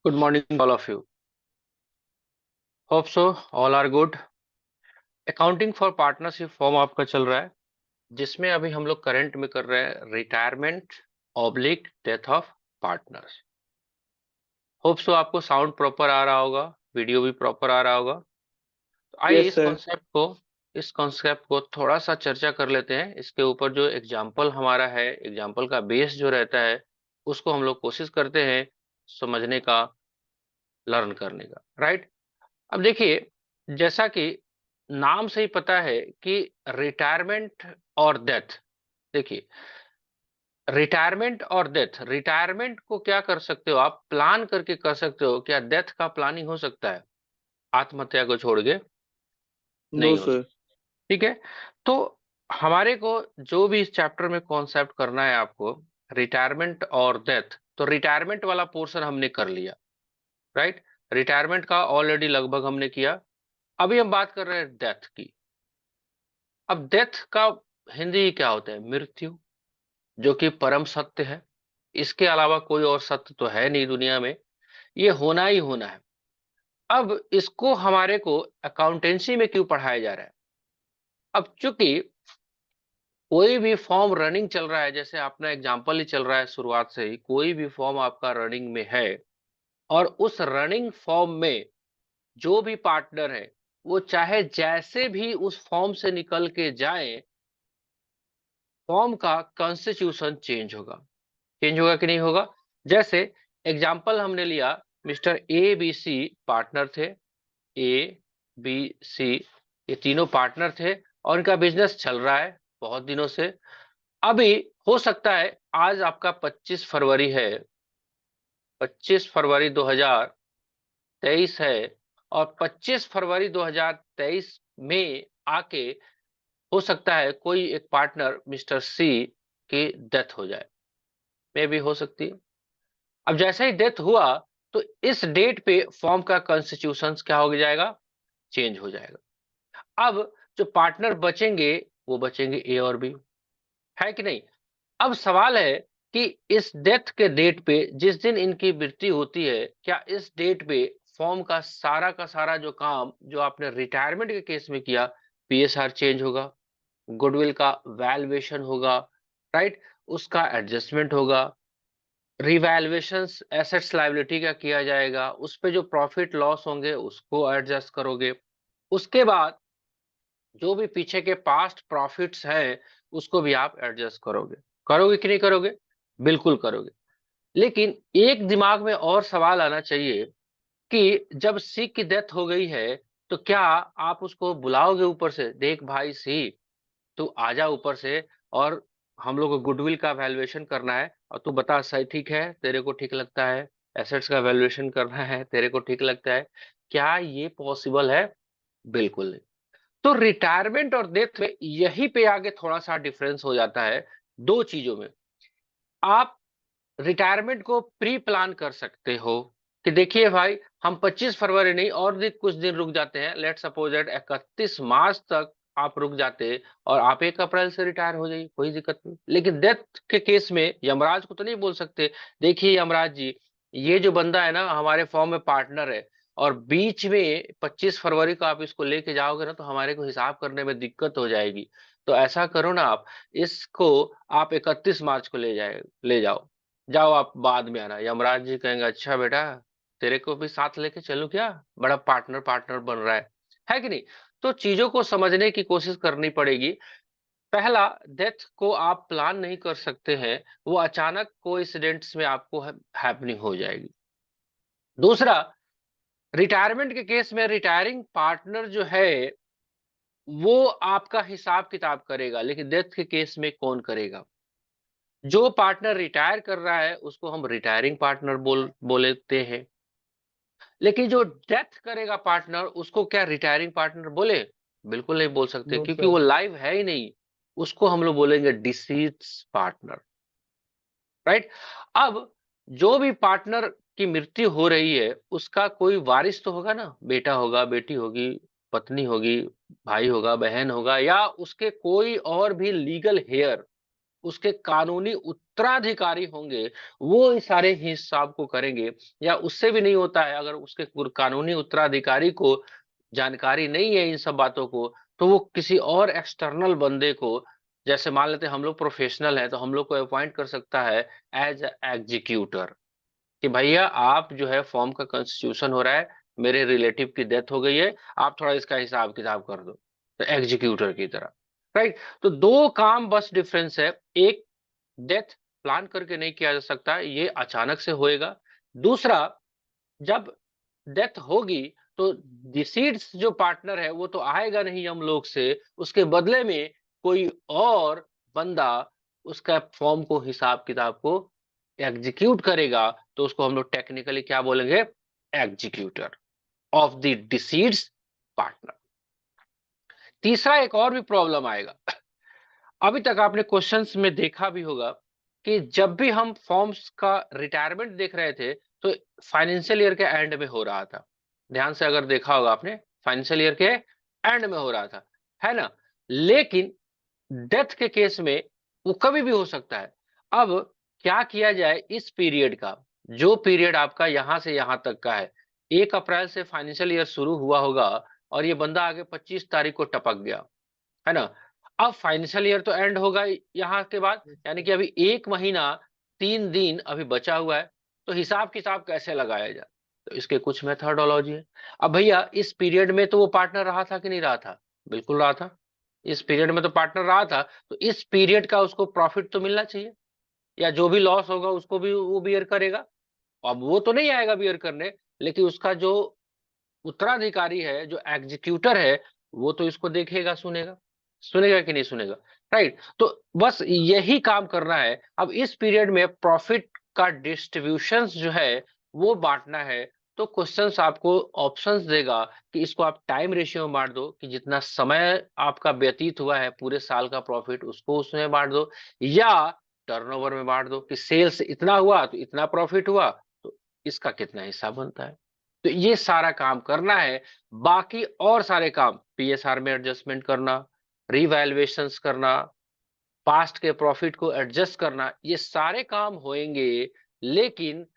Good morning all of you. Hope so all are good. Accounting for partnership firm आपका चल रहा है, जिसमें अभी हम लोग करंट में कर रहे हैं retirement oblique death of partners. Hope so आपको साउंड प्रॉपर आ रहा होगा, वीडियो भी प्रॉपर आ रहा होगा। तो आइए यस सर। इस कॉन्सेप्ट को थोड़ा सा चर्चा कर लेते हैं। इसके ऊपर जो एग्जाम्पल हमारा है, एग्जाम्पल का बेस जो रहता है, उसको हम लोग कोशिश करते हैं समझने का, लर्न करने का। राइट। अब देखिए, जैसा कि नाम से ही पता है कि रिटायरमेंट और डेथ। देखिए, रिटायरमेंट और डेथ, रिटायरमेंट को क्या कर सकते हो आप, प्लान करके कर सकते हो। क्या डेथ का प्लानिंग हो सकता है आत्महत्या को छोड़ के? नो नहीं हो सर। सकता। ठीक है। तो हमारे को जो भी इस चैप्टर में कॉन्सेप्ट करना है आपको, रिटायरमेंट और डेथ, तो रिटायरमेंट वाला पोर्शन हमने कर लिया। राइट। रिटायरमेंट का ऑलरेडी लगभग हमने किया। अभी हम बात कर रहे हैं डेथ की। अब डेथ का हिंदी क्या होता है? मृत्यु, जो कि परम सत्य है। इसके अलावा कोई और सत्य तो है नहीं दुनिया में, ये होना ही होना है। अब इसको हमारे को अकाउंटेंसी में क्यों पढ़ाया जा रहा है? अब चूंकि कोई भी फॉर्म रनिंग चल रहा है, जैसे अपना एग्जांपल ही चल रहा है, शुरुआत से ही कोई भी फॉर्म आपका रनिंग में है, और उस रनिंग फॉर्म में जो भी पार्टनर है, वो चाहे जैसे भी उस फॉर्म से निकल के जाए, फॉर्म का कॉन्स्टिट्यूशन चेंज होगा कि नहीं होगा? जैसे एग्जांपल हमने लिया, mister A B C partner थे। ए बी सी, ये तीनों पार्टनर थे और इनका बिजनेस चल रहा है बहुत दिनों से। अभी हो सकता है, आज आपका 25 फरवरी है, 25 फरवरी 2023 है, और 25 फरवरी 2023 में आके हो सकता है कोई एक पार्टनर मिस्टर सी की डेथ हो जाए। मे भी हो सकती है। अब जैसे ही डेथ हुआ, तो इस डेट पे फॉर्म का कॉन्स्टिट्यूशन क्या हो जाएगा? चेंज हो जाएगा। अब जो पार्टनर बचेंगे, वो बचेंगे ए और बी, है कि नहीं? अब सवाल है कि इस डेथ के डेट पे, जिस दिन इनकी मृत्यु होती है, क्या इस डेट पे फॉर्म का सारा जो काम जो आपने रिटायरमेंट के केस में किया, पीएसआर चेंज होगा, गुडविल का वैल्यूएशन होगा, राइट, उसका एडजस्टमेंट होगा, रिवैल्यूएशंस एसेट्स लायबिलिटी का किया जाएगा, उस पे जो प्रॉफिट लॉस होंगे उसको एडजस्ट करोगे। उसके बाद जो भी पीछे के पास्ट प्रॉफिट्स हैं, उसको भी आप एडजस्ट करोगे। करोगे कि नहीं करोगे? बिल्कुल करोगे। लेकिन एक दिमाग में और सवाल आना चाहिए कि जब सी की डेथ हो गई है, तो क्या आप उसको बुलाओगे ऊपर से, देख भाई सी, तू आजा ऊपर से, और हम लोग को गुडविल का वैल्यूएशन करना है, और तू बता सही ठीक है, तेरे को ठीक लगता है, एसेट्स का वैल्यूएशन करना है, तेरे को ठीक लगता है? क्या ये पॉसिबल है? बिल्कुल नहीं। तो रिटायरमेंट और डेथ में यही पे आगे थोड़ा सा डिफरेंस हो जाता है, दो चीजों में। आप रिटायरमेंट को प्री प्लान कर सकते हो कि देखिए भाई, हम 25 फरवरी नहीं, और भी कुछ दिन रुक जाते हैं, लेट सपोज दैट 31 मार्च तक आप रुक जाते, और आप 1 अप्रैल से रिटायर हो जाइए, कोई दिक्कत नहीं। लेकिन डेथ के केस में यमराज को तो नहीं बोल सकते, देखिए यमराज जी, ये जो बंदा है ना हमारे फॉर्म में पार्टनर है, और बीच में 25 फरवरी को आप इसको लेके जाओगे ना, तो हमारे को हिसाब करने में दिक्कत हो जाएगी। तो ऐसा करो ना, आप इसको आप 31 मार्च को ले जाओ। जाओ आप बाद में आना। यमराज जी कहेंगे अच्छा बेटा, तेरे को भी साथ लेके चलूं क्या? बड़ा पार्टनर पार्टनर बन रहा है कि नहीं? तो चीजों को समझने की कोशिश करनी पड़ेगी। पहला, डेथ को आप प्लान नहीं कर सकते हैं, वो अचानक कोइंसिडेंट्स में आपको हैपनिंग हो जाएगी। दूसरा, रिटायरमेंट के केस में रिटायरिंग पार्टनर जो है, वो आपका हिसाब किताब करेगा, लेकिन डेथ के केस में कौन करेगा? जो पार्टनर रिटायर कर रहा है उसको हम रिटायरिंग पार्टनर बोलते हैं, लेकिन जो डेथ करेगा पार्टनर, उसको क्या रिटायरिंग पार्टनर बोले? बिल्कुल नहीं बोल सकते, नो क्योंकि सर। वो लाइव है ही नहीं। उसको हम लोग बोलेंगे डिसीज पार्टनर। राइट। अब जो भी पार्टनर की मृत्यु हो रही है, उसका कोई वारिस तो होगा ना, बेटा होगा, बेटी होगी, पत्नी होगी, भाई होगा, बहन होगा, या उसके कोई और भी लीगल हेयर, उसके कानूनी उत्तराधिकारी होंगे वो इस सारे हिसाब को करेंगे, या उससे भी नहीं होता है अगर उसके कानूनी उत्तराधिकारी को जानकारी नहीं है इन सब बातों को, तो वो किसी और एक्सटर्नल बंदे को, जैसे मान लेते हैं हम लोग प्रोफेशनल हैं तो हम लोग को अपॉइंट कर सकता है एज एग्जीक्यूटर, कि भैया आप जो है फॉर्म का कंस्टिट्यूशन हो रहा है, मेरे रिलेटिव की डेथ हो गई है, आप थोड़ा इसका हिसाब किताब कर दो, तो एग्जीक्यूटर की तरह। राइट, तो दो काम बस डिफरेंस है, एक डेथ प्लान करके नहीं किया जा सकता, ये अचानक से होएगा। दूसरा, जब डेथ होगी तो डिसीड्स जो पार्टनर है वो तो आएगा नहीं हम लोग से, उसके बदले में कोई और बंदा उसका फॉर्म को हिसाब किताब को एग्जीक्यूट करेगा, तो उसको हम लोग टेक्निकली क्या बोलेंगे, एग्जीक्यूटर ऑफ द डिसीड्स पार्टनर। तीसरा एक और भी प्रॉब्लम आएगा, अभी तक आपने क्वेश्चंस में देखा भी होगा कि जब भी हम फॉर्म्स का रिटायरमेंट देख रहे थे तो फाइनेंशियल ईयर के एंड में हो रहा था, ध्यान से अगर देखा होगा आपने, फाइनेंशियल ईयर के एंड में हो रहा था, है ना। लेकिन डेथ के केस में वो कभी भी हो सकता है। अब क्या किया जाए इस पीरियड का, जो पीरियड आपका यहां से यहां तक का है, 1 अप्रैल से फाइनेंशियल ईयर शुरू हुआ होगा और ये बंदा आगे 25 तारीख को टपक गया, है ना। अब फाइनेंशियल ईयर तो एंड होगा यहाँ के बाद, यानी कि अभी 1 महीना 3 दिन अभी बचा हुआ है, तो हिसाब किताब कैसे लगाया जाए, तो इसके कुछ मेथडोलॉजी है। अब भैया इस पीरियड में तो वो पार्टनर रहा था कि नहीं रहा था, बिल्कुल रहा था, इस पीरियड में तो पार्टनर रहा था, तो इस पीरियड का उसको प्रॉफिट तो मिलना चाहिए, या जो भी लॉस होगा उसको भी वो बियर करेगा। अब वो तो नहीं आएगा बियर करने, लेकिन उसका जो उत्तराधिकारी है, जो एग्जीक्यूटर है, वो तो इसको देखेगा, सुनेगा, सुनेगा कि नहीं सुनेगा। राइट, तो बस यही काम करना है। अब इस पीरियड में प्रॉफिट का डिस्ट्रीब्यूशन जो है वो बांटना है, तो क्वेश्चंस आपको ऑप्शंस देगा कि इसको आप टाइम रेशियो में बांट दो, कि जितना समय आपका व्यतीत हुआ है पूरे साल का प्रॉफिट उसको उसमें बांट दो, या टर्नओवर में बांट दो कि सेल्स इतना हुआ तो इतना प्रॉफिट हुआ, तो इसका कितना हिस्सा बनता है। तो ये सारा काम करना है। बाकी और सारे काम, पीएसआर में एडजस्टमेंट करना, रिवैल्यूएशंस करना, पास्ट के प्रॉफिट को एडजस्ट करना, ये सारे काम होंगे। लेकिन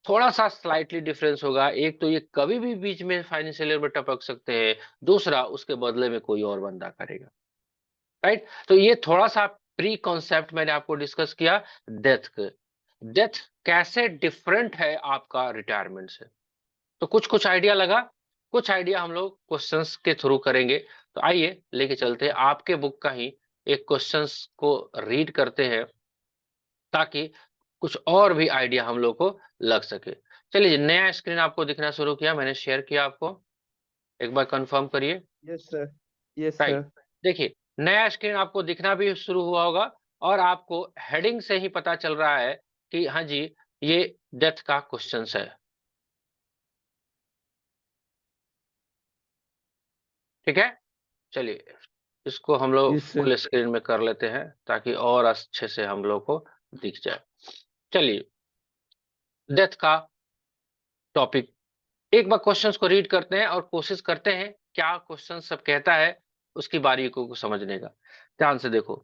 थोड़ा सा स्लाइटली डिफरेंस होगा, एक तो ये कभी भी बीच में फाइनेंशियल ईयर में टपक सकते हैं, दूसरा उसके बदले में कोई और बंदा करेगा। राइट, तो ये थोड़ा सा प्री कॉन्सेप्ट मैंने आपको डिस्कस किया डेथ के। डेथ कैसे डिफरेंट है आपका रिटायरमेंट से, तो कुछ कुछ आइडिया लगा, कुछ आइडिया हम लोग क्वेश्चंस के थ्रू करेंगे। तो आइए लेके चलते हैं आपके बुक का ही एक क्वेश्चंस को रीड करते हैं, ताकि कुछ और भी आइडिया हम लोग को लग सके। चलिए, नया स्क्रीन आपको दिखना शुरू किया, मैंने शेयर किया आपको, एक बार कंफर्म करिए। Yes sir. Yes right, sir. देखिए नया स्क्रीन आपको दिखना भी शुरू हुआ होगा, और आपको हेडिंग से ही पता चल रहा है कि हाँ जी, ये डेथ का क्वेश्चन है। ठीक है, चलिए इसको हम लोग यस सर। फुल स्क्रीन में कर लेते हैं ताकि और अच्छे से हम लोग को दिख जाए। चलिए, डेथ का टॉपिक, एक बार क्वेश्चंस को रीड करते हैं और कोशिश करते हैं क्या क्वेश्चन सब कहता है उसकी बारीकियों को समझने का। ध्यान से देखो,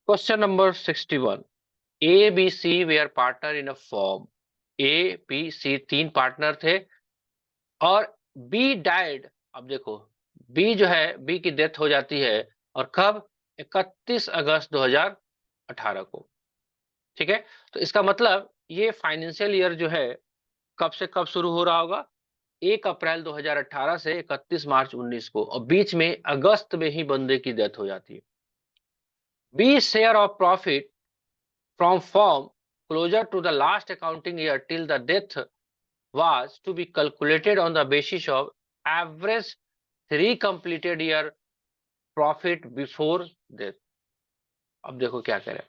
question number 61, A B C where partner in a firm, A B C 3 partner थे और बी डाइड। अब देखो, बी जो है, बी की डेथ हो जाती है, और कब, 31 अगस्त 2018 को। ठीक है, तो इसका मतलब ये फाइनेंशियल ईयर जो है कब से कब शुरू हो रहा होगा, 1 अप्रैल 2018 से 31 मार्च 19 को, और बीच में अगस्त में ही बंदे की डेथ हो जाती है। B share of profit from firm closure to the last accounting year till the death was to be calculated on the basis of average 3 completed year profit before death। अब देखो क्या करें,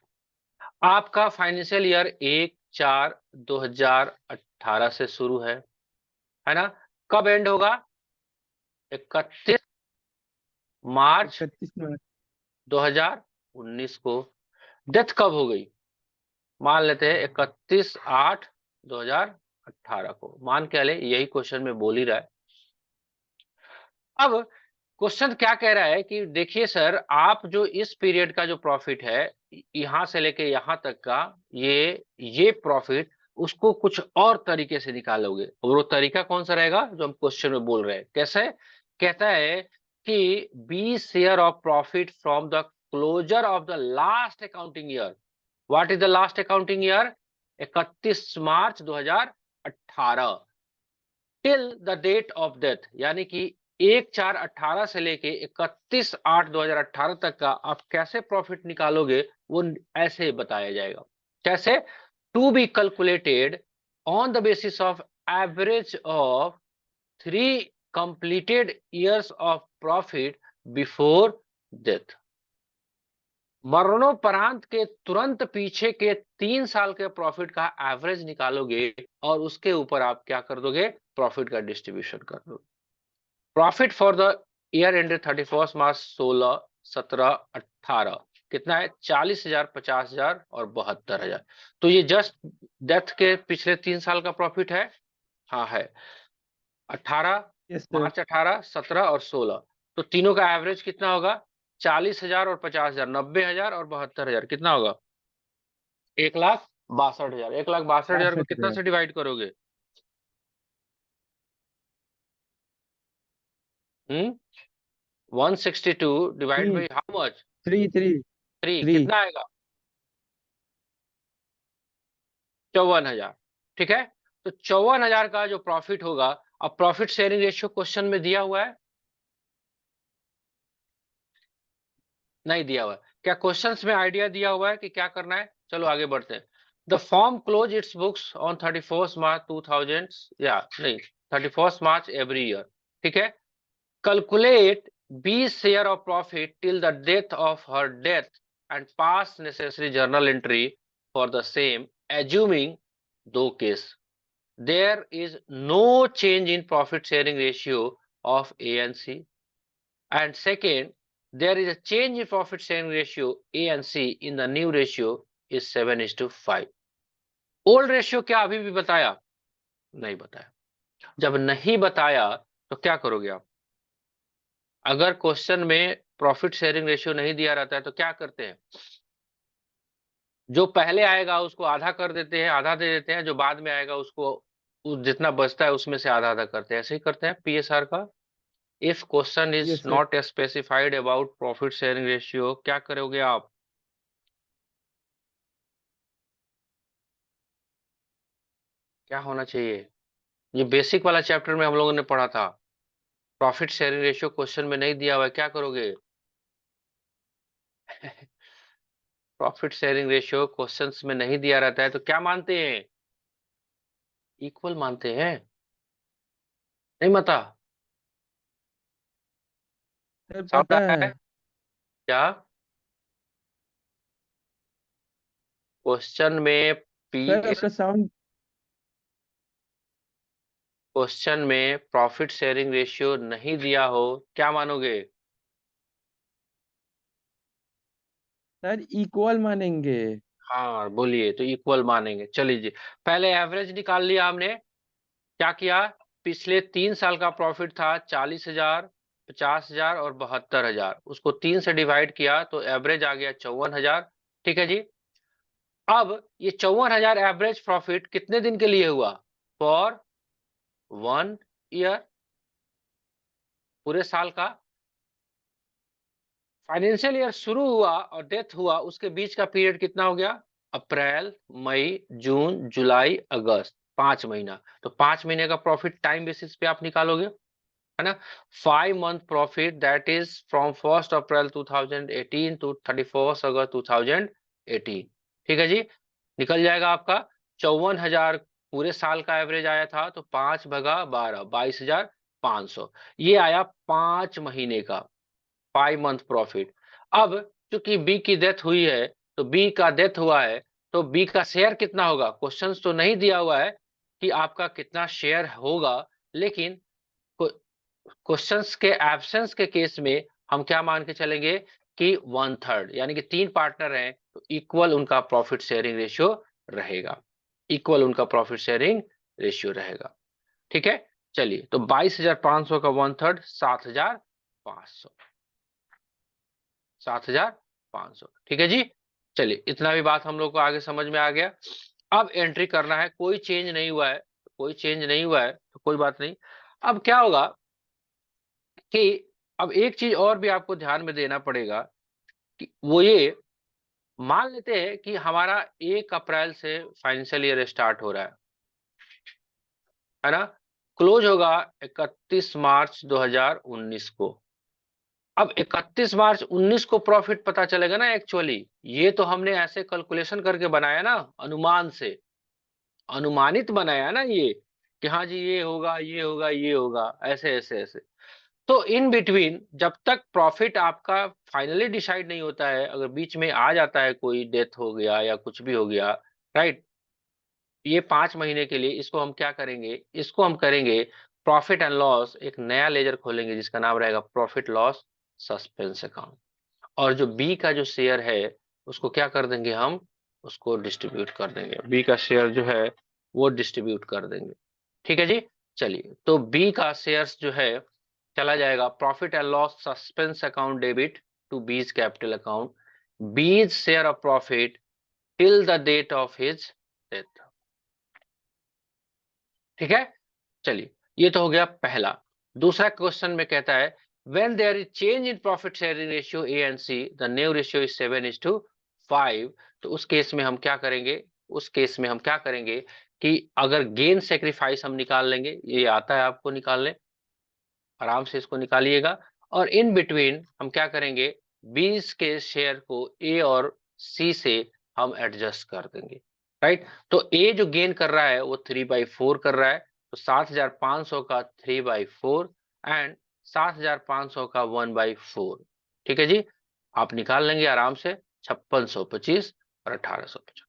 आपका फाइनेंशियल ईयर 1/4/2018 से शुरू है ना, कब एंड होगा, 31 मार्च 31 मार्च। 2019 को। डेथ कब हो गई, मान लेते हैं 31/8/2018 को, मान क्या ले, यही क्वेश्चन में बोल ही रहा है। अब क्वेश्चन क्या कह रहा है कि देखिए सर, आप जो इस पीरियड का जो प्रॉफिट है यहां से लेके यहां तक का, ये प्रॉफिट उसको कुछ और तरीके से निकालोगे, और वो तरीका कौन सा रहेगा जो हम क्वेश्चन में बोल रहे हैं। कैसे? कहता है कि B share of profit from the closure of the last accounting year. What is the last accounting year? 31 March 2018 till the date of death, यानी कि 1/4/18 से लेके 31/8/2018 तक का आप कैसे प्रॉफिट निकालोगे, वो ऐसे बताया जाएगा। कैसे? To be calculated on the basis of average of 3 completed years of profit before death. मरणोपरांत के तुरंत पीछे के 3 साल के प्रॉफिट का एवरेज निकालोगे और उसके ऊपर आप क्या कर दोगे? प्रॉफिट का डिस्ट्रीब्यूशन कर दोगे। Profit for the year ended 31 मार्च 16, 17, 18 कितना है? 40,000, 50,000 और 72,000। तो ये जस्ट डेथ के पिछले 3 साल का प्रॉफिट है। हाँ है। 18, यस सर। मार्च 18, 17 और 16, तो तीनों का एवरेज कितना होगा? 40,000 और 50,000, 90,000 और 72,000, कितना होगा? 1,62,000। 1,62,000 को 62,000। कितना से डिवाइड करोगे? 162 divide three by how much? Three three 3, three कितना आएगा? 54,000। ठीक है, तो 54,000 का जो प्रॉफिट होगा, अब प्रॉफिट शेयरिंग रेशियो क्वेश्चन में दिया हुआ है? नहीं दिया हुआ है। क्या क्वेश्चंस में आइडिया दिया हुआ है कि क्या करना है? चलो आगे बढ़ते हैं। The form close it's books on 31 मार्च 2000, या नहीं, 31 मार्च एवरी ईयर। ठीक है, calculate B's share of profit till the date of her death and pass necessary journal entry for the same, assuming दो case, there is no change in profit sharing ratio of A and C, and second, there is a change in profit sharing ratio A and C in the new ratio is 7:5। Old ratio क्या अभी भी बताया? नहीं बताया। जब नहीं बताया तो क्या करोगे आप? अगर क्वेश्चन में प्रॉफिट शेयरिंग रेशियो नहीं दिया रहता है तो क्या करते हैं? जो पहले आएगा उसको आधा कर देते हैं, आधा दे देते हैं, जो बाद में आएगा उसको जितना बचता है उसमें से आधा आधा करते हैं। ऐसे ही करते हैं पीएसआर का। If question is yes sir. Not specified about profit sharing ratio, क्या करोगे आप? क्या होना चाहिए? ये बेसिक वाला चैप्टर में हम लोगों ने पढ़ा था। प्रॉफिट शेयरिंग रेशियो क्वेश्चन में नहीं दिया हुआ है, क्या करोगे? प्रॉफिट शेयरिंग रेशियो क्वेश्चंस में नहीं दिया रहता है तो क्या मानते हैं? इक्वल मानते हैं। नहीं माता? सर समझ पता रहा है। है क्या? क्वेश्चन में सर पी आपका साउंड। क्वेश्चन में प्रॉफिट शेयरिंग रेशियो नहीं दिया हो, क्या मानोगे? सर इक्वल मानेंगे। हाँ बोलिए, तो इक्वल मानेंगे। चलिए, पहले एवरेज निकाल लिया हमने। क्या किया? पिछले 3 साल का प्रॉफिट था 40,000, 50,000 और 72,000, उसको 3 से डिवाइड किया तो एवरेज आ गया 54,000। ठीक है जी। अब ये 54,000 एवरेज प्रॉफिट कितने दिन के लिए हुआ? फॉर 1 ईयर, पूरे साल का। फाइनेंशियल ईयर शुरू हुआ और डेथ हुआ उसके बीच का पीरियड कितना हो गया? अप्रैल, मई, जून, जुलाई, अगस्त, 5 महीना। तो 5 महीने का प्रॉफिट टाइम बेसिस पे आप निकालोगे, है ना। 5 month profit that is from 1 April 2018 to 31 August 2018। ठीक है जी। निकल जाएगा आपका 54,000। पूरे साल का एवरेज आया था तो 5/12, 22,500। ये आया 5 महीने का, 5 मंथ प्रॉफिट। अब चूंकि बी की डेथ हुई है, तो बी का डेथ हुआ है तो बी का शेयर कितना होगा? क्वेश्चंस तो नहीं दिया हुआ है कि आपका कितना शेयर होगा, लेकिन क्वेश्चंस के एब्सेंस के केस में हम क्या मान के चलेंगे कि 1/3, यानी कि 3 पार्टनर हैं तो इक्वल उनका प्रॉफिट शेयरिंग रेशियो रहेगा। इक्वल उनका प्रॉफिट शेयरिंग रेशियो रहेगा। ठीक है। चलिए, तो 22,500 का 1/3 7,000, 7,500, 7,500। ठीक है जी। चलिए, इतना भी बात हम लोग को आगे समझ में आ गया। अब एंट्री करना है, कोई चेंज नहीं हुआ है, कोई चेंज नहीं हुआ है तो कोई बात नहीं। अब क्या होगा कि अब एक चीज और भी आपको ध्यान में देना पड़ेगा कि वो ये, मान लेते हैं कि हमारा 1 अप्रैल से फाइनेंशियल ईयर स्टार्ट हो रहा है ना, क्लोज होगा 31 मार्च 2019 को। अब 31 मार्च 19 को प्रॉफिट पता चलेगा ना, एक्चुअली ये तो हमने ऐसे कैलकुलेशन करके बनाया ना, अनुमान से, अनुमानित बनाया ना ये, कि हाँ जी ये होगा, ये होगा, ये होगा, ऐसे ऐसे ऐसे। तो इन बिटवीन जब तक प्रॉफिट आपका फाइनली डिसाइड नहीं होता है, अगर बीच में आ जाता है, कोई डेथ हो गया या कुछ भी हो गया, राइट, ये 5 महीने के लिए इसको हम क्या करेंगे, इसको हम करेंगे प्रॉफिट एंड लॉस, एक नया लेजर खोलेंगे जिसका नाम रहेगा प्रॉफिट लॉस सस्पेंस अकाउंट। और जो बी का जो शेयर है उसको क्या कर देंगे हम, उसको डिस्ट्रीब्यूट कर देंगे, बी का शेयर जो है वो डिस्ट्रीब्यूट कर देंगे। ठीक है जी। चलिए, तो बी का शेयर्स जो है चला जाएगा profit and loss suspense account debit to B's capital account, B's share of profit till the date of his death. ठीक है। चलिए, ये तो हो गया पहला। दूसरा क्वेश्चन में कहता है when there is change in profit sharing ratio A and C, the new ratio is 7:5। तो उस केस में हम क्या करेंगे, उस केस में हम क्या करेंगे कि अगर गेन सेक्रीफाइस हम निकाल लेंगे, ये आता है आपको निकालने, आराम से इसको निकालिएगा। और इन बिटवीन हम क्या करेंगे, 20 के शेयर को ए और सी से हम एडजस्ट कर देंगे, राइट। तो ए जो गेन कर रहा है वो 3/4 कर रहा है, तो 7,500 का 3/4 एंड 7,500 का 1/4। ठीक है जी। आप निकाल लेंगे आराम से, 5625 और 1850।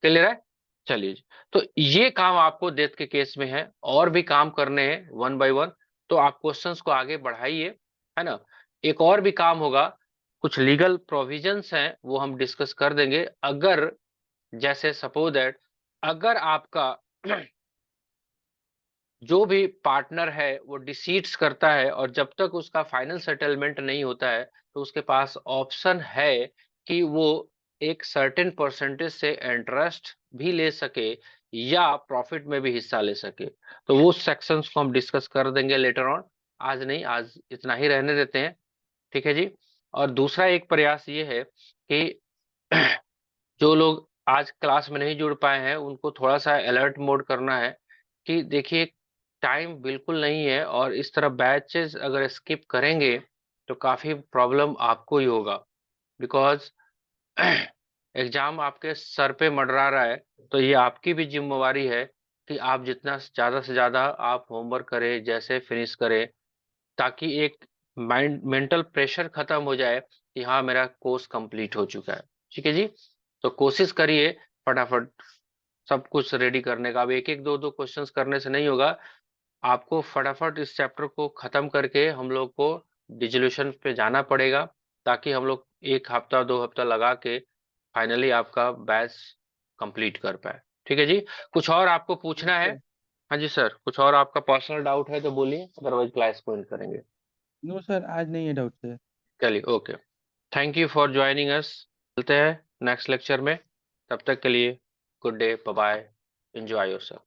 क्लियर है। चलिए जी। तो ये काम आपको डेथ के केस में है, और भी काम करने हैं 1 बाय 1। तो आप क्वेश्चंस को आगे बढ़ाइए, है ना। एक और भी काम होगा, कुछ लीगल प्रोविजंस हैं वो हम डिस्कस कर देंगे। अगर जैसे सपोज दैट, अगर आपका जो भी पार्टनर है वो डिसीट्स करता है और जब तक उसका फाइनल सेटलमेंट नहीं होता है, तो उसके पास ऑप्शन है कि वो एक सर्टेन परसेंटेज से इंटरेस्ट भी ले सके या प्रॉफिट में भी हिस्सा ले सके। तो वो सेक्शंस को हम डिस्कस कर देंगे लेटर ऑन, आज नहीं, आज इतना ही रहने देते हैं। ठीक है जी। और दूसरा एक प्रयास ये है कि जो लोग आज क्लास में नहीं जुड़ पाए हैं उनको थोड़ा सा अलर्ट मोड करना है कि देखिए, टाइम बिल्कुल नहीं है, और इस तरह बैचेस अगर स्किप करेंगे तो काफी प्रॉब्लम आपको ही होगा, बिकॉज एग्जाम आपके सर पे मंडरा रहा है। तो ये आपकी भी जिम्मेवारी है कि आप जितना ज्यादा से ज्यादा आप होमवर्क करें, जैसे फिनिश करें, ताकि एक माइंड मेंटल प्रेशर खत्म हो जाए कि हाँ मेरा कोर्स कंप्लीट हो चुका है। ठीक है जी। तो कोशिश करिए फटाफट सब कुछ रेडी करने का। अब एक एक दो दो क्वेश्चंस करने से नहीं होगा, आपको फटाफट इस चैप्टर को खत्म करके हम लोग को डिसोल्यूशन पे जाना पड़ेगा, ताकि हम लोग 1 हफ्ता 2 हफ्ता लगा के फाइनली आपका बैच कंप्लीट कर पाए। ठीक है जी। कुछ और आपको पूछना है? हाँ जी सर, कुछ और आपका पर्सनल डाउट है तो बोलिए, अदरवाइज क्लास को एंड करेंगे। नो सर, आज नहीं है डाउट सर। चलिए, okay. Thank you for joining us. मिलते हैं नेक्स्ट लेक्चर में, तब तक के लिए good day, bye bye, enjoy yourself.